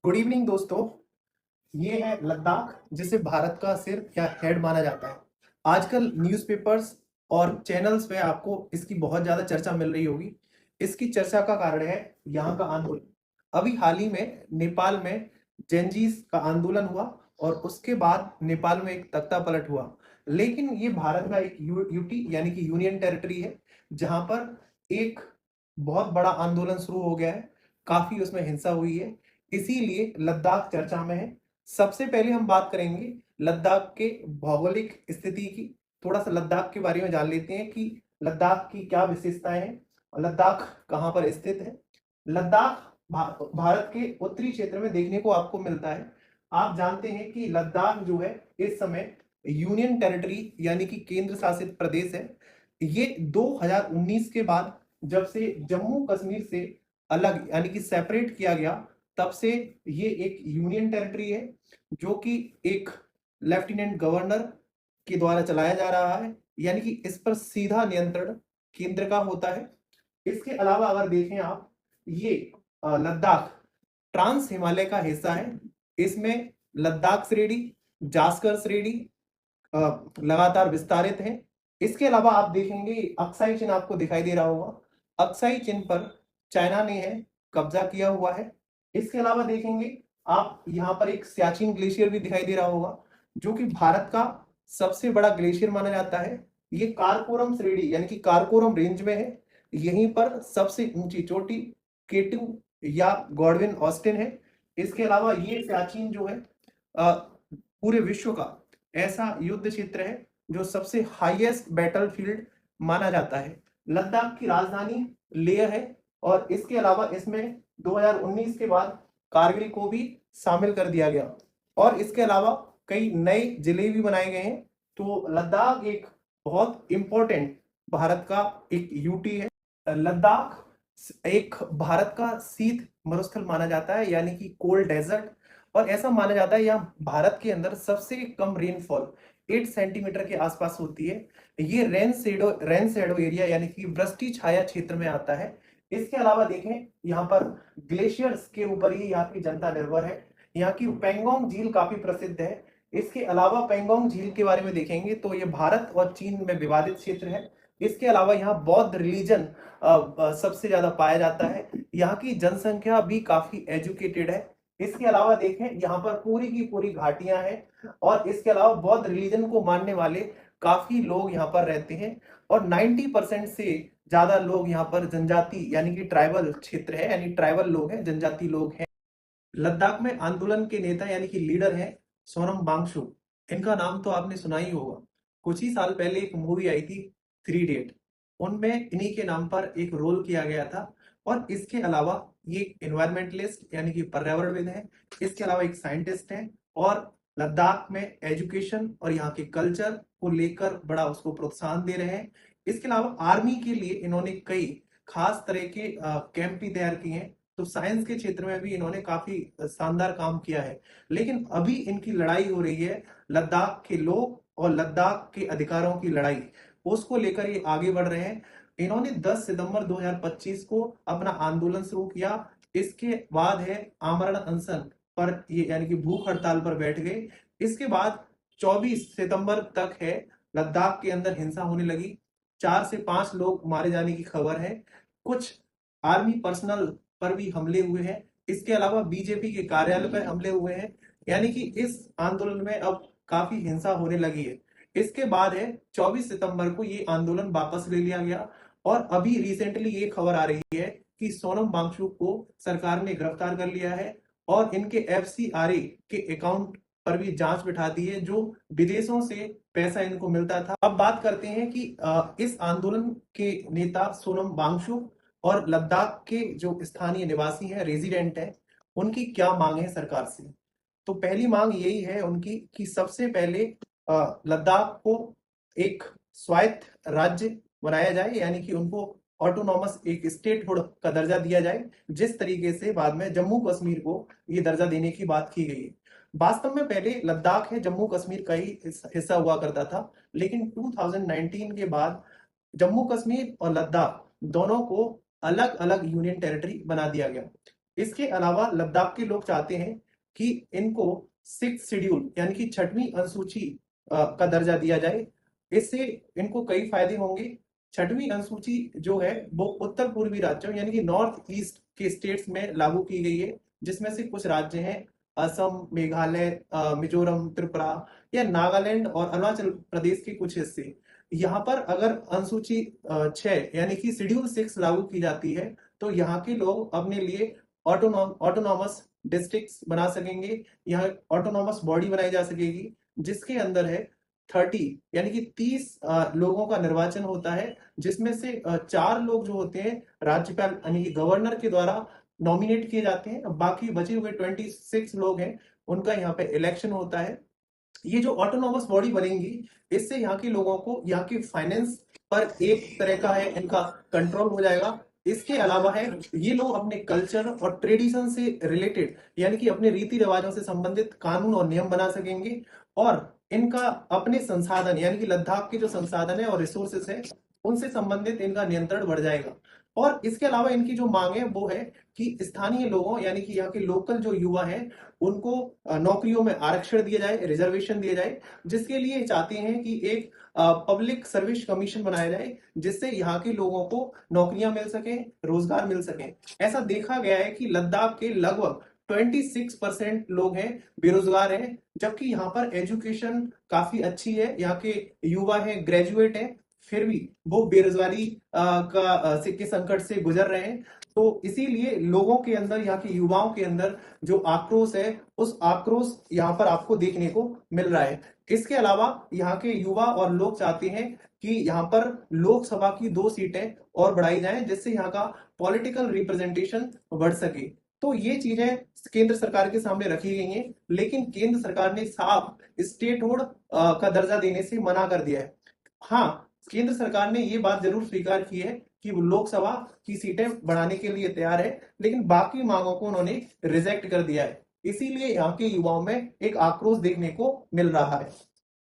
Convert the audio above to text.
Good evening दोस्तों। ये है लद्दाख, जिसे भारत का सिर या हेड माना जाता है। आजकल न्यूज़पेपर्स और चैनल्स पे आपको इसकी बहुत ज़्यादा चर्चा मिल रही होगी। इसकी चर्चा का कारण है यहाँ का आंदोलन। अभी हाल ही में नेपाल में जेनजीस का आंदोलन हुआ और उसके बाद नेपाल में एक तख्ता पलट हुआ। लेकिन ये भारत का एक यूटी यानी कि यूनियन टेरिटरी है, जहाँ पर एक बहुत बड़ा आंदोलन शुरू हो गया है। काफी उसमें हिंसा हुई है, इसीलिए लद्दाख चर्चा में है। सबसे पहले हम बात करेंगे लद्दाख के भौगोलिक स्थिति की। थोड़ा सा लद्दाख के बारे में जान लेते हैं कि लद्दाख की क्या विशेषताएं हैं और लद्दाख कहाँ पर स्थित है। लद्दाख भारत के उत्तरी क्षेत्र में देखने को आपको मिलता है। आप जानते हैं कि लद्दाख जो है इस समय यूनियन टेरिटरी यानी कि केंद्र शासित प्रदेश है। ये 2019 के बाद जब से जम्मू कश्मीर से अलग यानी कि सेपरेट किया गया, तब से ये एक यूनियन टेरिटरी है, जो कि एक लेफ्टिनेंट गवर्नर के द्वारा चलाया जा रहा है, यानी कि इस पर सीधा नियंत्रण केंद्र का होता है। इसके अलावा अगर देखें आप, ये लद्दाख ट्रांस हिमालय का हिस्सा है। इसमें लद्दाख श्रेणी, जास्कर श्रेणी लगातार विस्तारित है। इसके अलावा आप देखेंगे अक्साई चिन्ह आपको दिखाई दे रहा होगा। अक्साई चिन्ह पर चाइना ने है कब्जा किया हुआ है। इसके अलावा देखेंगे आप, यहाँ पर एक सियाचिन ग्लेशियर भी दिखाई दे रहा होगा, जो कि भारत का सबसे बड़ा ग्लेशियर माना जाता है। ये कारकोरम श्रेणी यानी कि कारकोरम रेंज में है। यहीं पर सबसे ऊंची चोटी केटू या गॉडविन ऑस्टिन है। इसके अलावा ये सियाचिन जो है पूरे विश्व का ऐसा युद्ध क्षेत्र है जो सबसे हाईएस्ट बैटलफील्ड माना जाता है। लद्दाख की राजधानी लेह है और इसके अलावा इसमें 2019 के बाद कारगिल को भी शामिल कर दिया गया और इसके अलावा कई नए जिले भी बनाए गए हैं। तो लद्दाख एक बहुत इंपॉर्टेंट भारत का एक यूटी है। लद्दाख एक भारत का शीत मरुस्थल माना जाता है, यानी कि कोल्ड डेजर्ट। और ऐसा माना जाता है यहाँ भारत के अंदर सबसे कम रेनफॉल 8 सेंटीमीटर के आसपास होती है। ये रेन शेडो एरिया यानी कि वृष्टि छाया क्षेत्र में आता है। इसके अलावा देखें, यहाँ पर ग्लेशियर्स के ऊपर ही यहाँ की जनता निर्भर है। यहाँ की पेंगोंग झील काफी प्रसिद्ध है। इसके अलावा पेंगोंग झील के बारे में देखेंगे तो ये भारत और चीन में विवादित क्षेत्र है। इसके अलावा यहाँ बौद्ध रिलीजन सबसे ज्यादा पाया जाता है। यहाँ की जनसंख्या भी काफी एजुकेटेड है। इसके अलावा देखें, यहाँ पर पूरी की पूरी घाटियां हैं और इसके अलावा बौद्ध रिलीजन को मानने वाले काफी लोग यहाँ पर रहते हैं और 90% से ज्यादा लोग यहाँ पर जनजाति यानी कि ट्राइबल क्षेत्र है, यानी ट्राइबल लोग हैं, जनजाति लोग हैं। लद्दाख में आंदोलन के नेता यानी कि लीडर हैं सोनम वांगचुक। इनका नाम तो आपने सुना ही होगा। कुछ ही साल पहले एक मूवी आई थी, थ्री इडियट, उनमें इन्हीं के नाम पर एक रोल किया गया था। और इसके अलावा ये एनवायरमेंटलिस्ट यानी कि पर्यावरणविद है। इसके अलावा एक साइंटिस्ट है और लद्दाख में एजुकेशन और यहाँ के कल्चर को लेकर बड़ा उसको प्रोत्साहन दे रहे हैं। इसके अलावा आर्मी के लिए इन्होंने कई खास तरह के कैंप भी तैयार किए हैं। तो साइंस के क्षेत्र में भी इन्होंने काफी शानदार काम किया है। लेकिन अभी इनकी लड़ाई हो रही है लद्दाख के लोग और लद्दाख के अधिकारों की लड़ाई, उसको लेकर ये आगे बढ़ रहे हैं। इन्होंने 10 सितंबर 2025 को अपना आंदोलन शुरू किया। इसके बाद है आमरण अनशन पर ये यानी कि भूख हड़ताल पर बैठ गए। इसके बाद 24 सितंबर तक है लद्दाख के अंदर हिंसा होने लगी। 4 से 5 लोग मारे जाने की खबर है। कुछ आर्मी पर्सनल पर भी हमले हुए हैं। इसके अलावा बीजेपी के कार्यालय पर हमले हुए हैं। यानी कि इस आंदोलन में अब काफी हिंसा होने लगी है। इसके बाद है 24 सितंबर को ये आंदोलन वापस ले लिया गया और अभी रिसेंटली ये खबर आ रही है कि सोनम वांगचुक को सरकार ने गिरफ्तार कर लिया है और इनके एफसीआरए के अकाउंट पर भी जांच बिठा दी है, जो विदेशों से पैसा इनको मिलता था। अब बात करते हैं कि इस आंदोलन के नेता सोनम वांगचुक और लद्दाख के जो स्थानीय निवासी हैं, रेजिडेंट हैं, उनकी क्या मांग है सरकार से। तो पहली मांग यही है उनकी कि सबसे पहले लद्दाख को एक स्वायत्त राज्य बनाया जाए, यानी कि उनको ऑटोनॉमस एक स्टेटहुड का दर्जा दिया जाए, जिस तरीके से बाद में जम्मू कश्मीर को ये दर्जा देने की बात की गई है। वास्तव में पहले लद्दाख है जम्मू कश्मीर का ही हिस्सा हुआ करता था, लेकिन 2019 के बाद जम्मू कश्मीर और लद्दाख दोनों को अलग अलग यूनियन टेरिटरी बना दिया गया। इसके अलावा लद्दाख के लोग चाहते हैं कि इनको 6th शेड्यूल यानी कि 6वीं अनुसूची का दर्जा दिया जाए। इससे इनको कई फायदे होंगे। 6वीं अनुसूची जो है वो उत्तर पूर्वी राज्यों यानी कि नॉर्थ ईस्ट के स्टेट्स में लागू की गई है, जिसमें से कुछ राज्य हैं असम, मेघालय, मिजोरम, त्रिपुरा या नागालैंड और अरुणाचल प्रदेश के कुछ हिस्से। यहाँ पर अगर अनुसूची 6 यानी कि शेड्यूल 6 लागू की जाती है तो यहाँ के लोग अपने लिए ऑटोनॉमस डिस्ट्रिक्ट्स बना सकेंगे। यहाँ ऑटोनॉमस बॉडी बनाई जा सकेगी जिसके अंदर है 30 यानी कि 30 लोगों का निर्वाचन होता है, जिसमें से 4 लोग जो होते हैं राज्यपाल यानी कि गवर्नर के द्वारा नॉमिनेट किए जाते हैं। बाकी बचे हुए 26 लोग हैं, उनका यहाँ पे इलेक्शन होता है। ये जो ऑटोनॉमस बॉडी बनेंगी, इससे यहाँ के लोगों को यहाँ के फाइनेंस पर एक तरह का है इनका कंट्रोल हो जाएगा। इसके अलावा है ये लोग अपने कल्चर और ट्रेडिशन से रिलेटेड यानी कि अपने रीति रिवाजों से संबंधित कानून और नियम बना सकेंगे, और इनका अपने संसाधन यानी कि लद्दाख के जो संसाधन है और रिसोर्सेस है उनसे संबंधित इनका नियंत्रण बढ़ जाएगा। और इसके अलावा इनकी जो मांग है वो है कि स्थानीय लोगों यानी कि यहाँ के लोकल जो युवा है उनको नौकरियों में आरक्षण दिया जाए, रिजर्वेशन दिया जाए, जिसके लिए चाहते हैं कि एक पब्लिक सर्विस कमीशन बनाया जाए जिससे यहाँ के लोगों को नौकरियां मिल सके, रोजगार मिल सके। ऐसा देखा गया है कि लद्दाख के लगभग 26% लोग हैं बेरोजगार हैं, जबकि यहाँ पर एजुकेशन काफी अच्छी है, यहाँ के युवा हैं, ग्रेजुएट हैं, फिर भी वो बेरोजगारी के संकट से गुजर रहे हैं। तो इसीलिए लोगों के अंदर, यहाँ के युवाओं के अंदर जो आक्रोश है, उस आक्रोश यहाँ पर आपको देखने को मिल रहा है। इसके अलावा यहाँ के युवा और लोग चाहते हैं कि यहाँ पर लोकसभा की 2 सीटें और बढ़ाई जाएं जिससे यहाँ का पॉलिटिकल रिप्रेजेंटेशन बढ़ सके। तो ये चीजें केंद्र सरकार के सामने रखी गई हैं, लेकिन केंद्र सरकार ने साफ स्टेटहुड का दर्जा देने से मना कर दिया है। हाँ, केंद्र सरकार ने ये बात जरूर स्वीकार की है कि वो लोकसभा की सीटें बढ़ाने के लिए तैयार है, लेकिन बाकी मांगों को उन्होंने रिजेक्ट कर दिया है। इसीलिए यहाँ के युवाओं में एक आक्रोश देखने को मिल रहा है।